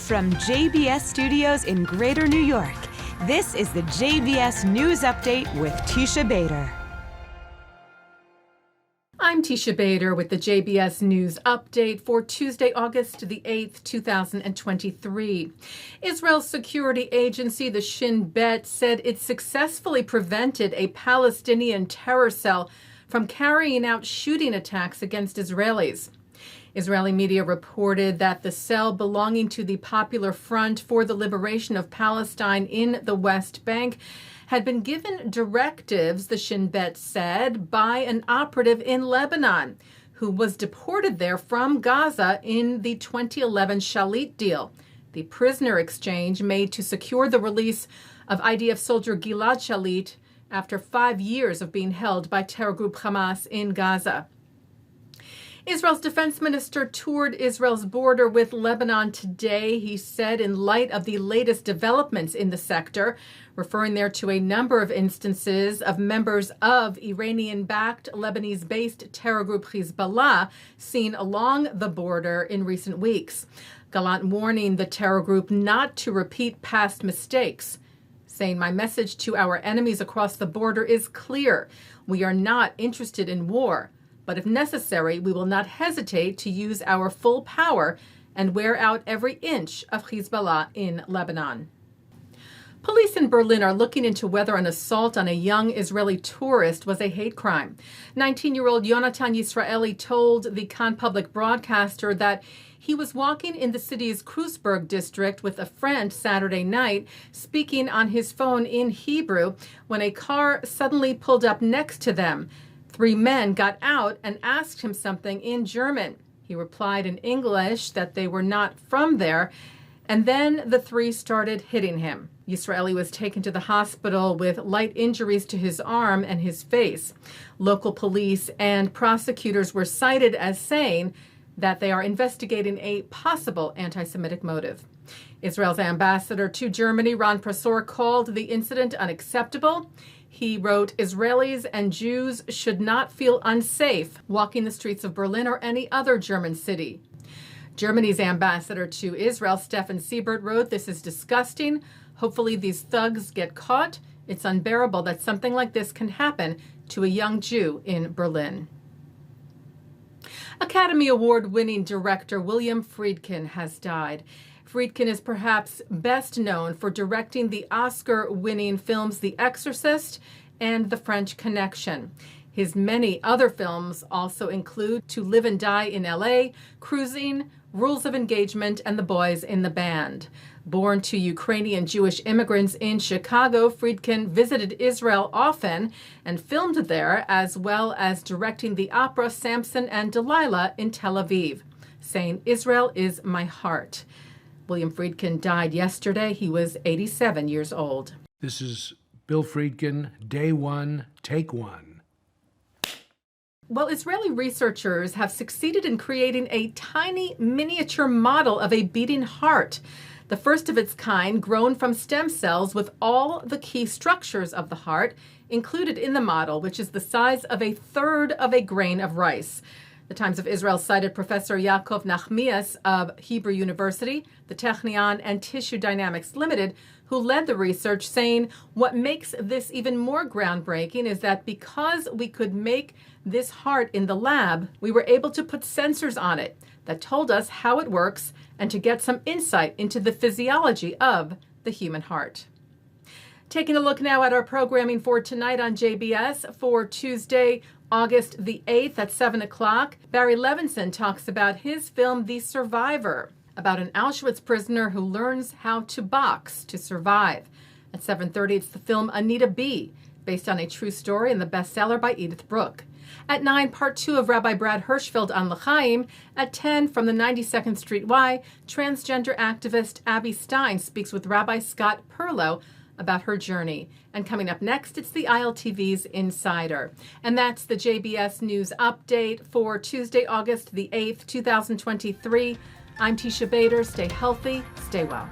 From JBS Studios in Greater New York, this is the JBS News Update with Teisha Bader. I'm Teisha Bader with the JBS News Update for Tuesday, August the 8th, 2023. Israel's security agency, the Shin Bet, said it successfully prevented a Palestinian terror cell from carrying out shooting attacks against Israelis. Israeli media reported that the cell belonging to the Popular Front for the Liberation of Palestine in the West Bank had been given directives, the Shin Bet said, by an operative in Lebanon who was deported there from Gaza in the 2011 Shalit deal, the prisoner exchange made to secure the release of IDF soldier Gilad Shalit after 5 years of being held by terror group Hamas in Gaza. Israel's defense minister toured Israel's border with Lebanon today, he said, in light of the latest developments in the sector, referring there to a number of instances of members of Iranian-backed, Lebanese-based terror group Hezbollah seen along the border in recent weeks. Gallant warning the terror group not to repeat past mistakes, saying, "My message to our enemies across the border is clear. We are not interested in war. But if necessary, we will not hesitate to use our full power and wear out every inch of Hezbollah in Lebanon." Police in Berlin are looking into whether an assault on a young Israeli tourist was a hate crime. 19-year-old Yonatan Yisraeli told the Kan public broadcaster that he was walking in the city's Kreuzberg district with a friend Saturday night, speaking on his phone in Hebrew, when a car suddenly pulled up next to them. 3 men got out and asked him something in German. He replied in English that they were not from there, and then the 3 started hitting him. Yisraeli was taken to the hospital with light injuries to his arm and his face. Local police and prosecutors were cited as saying that they are investigating a possible anti-Semitic motive. Israel's ambassador to Germany, Ron Prosor, called the incident unacceptable. He wrote, "Israelis and Jews should not feel unsafe walking the streets of Berlin or any other German city." Germany's ambassador to Israel, Stefan Siebert, wrote, "This is disgusting. Hopefully these thugs get caught. It's unbearable that something like this can happen to a young Jew in Berlin." Academy Award-winning director William Friedkin has died. Friedkin is perhaps best known for directing the Oscar-winning films The Exorcist and The French Connection. His many other films also include To Live and Die in L.A., Cruising, Rules of Engagement, and The Boys in the Band. Born to Ukrainian Jewish immigrants in Chicago, Friedkin visited Israel often and filmed there, as well as directing the opera Samson and Delilah in Tel Aviv, saying, "Israel is my heart." William Friedkin died yesterday. He was 87 years old. This is Bill Friedkin, Day One, Take One. Well, Israeli researchers have succeeded in creating a tiny miniature model of a beating heart, the first of its kind, grown from stem cells with all the key structures of the heart included in the model, which is the size of 1/3 of a grain of rice. The Times of Israel cited Professor Yaakov Nachmias of Hebrew University, the Technion, and Tissue Dynamics Limited, who led the research, saying, "What makes this even more groundbreaking is that because we could make this heart in the lab, we were able to put sensors on it that told us how it works and to get some insight into the physiology of the human heart." Taking a look now at our programming for tonight on JBS for Tuesday, August the 8th at 7 o'clock, Barry Levinson talks about his film The Survivor, about an Auschwitz prisoner who learns how to box to survive. At 7:30, it's the film Anita B., based on a true story and the bestseller by Edith Brooke. At 9, part 2 of Rabbi Brad Hirschfield on L'chaim. At 10, from the 92nd Street Y, transgender activist Abby Stein speaks with Rabbi Scott Perlow about her journey. And coming up next, it's the ILTV's Insider. And that's the JBS News Update for Tuesday, August the 8th, 2023. I'm Teisha Bader. Stay healthy, stay well.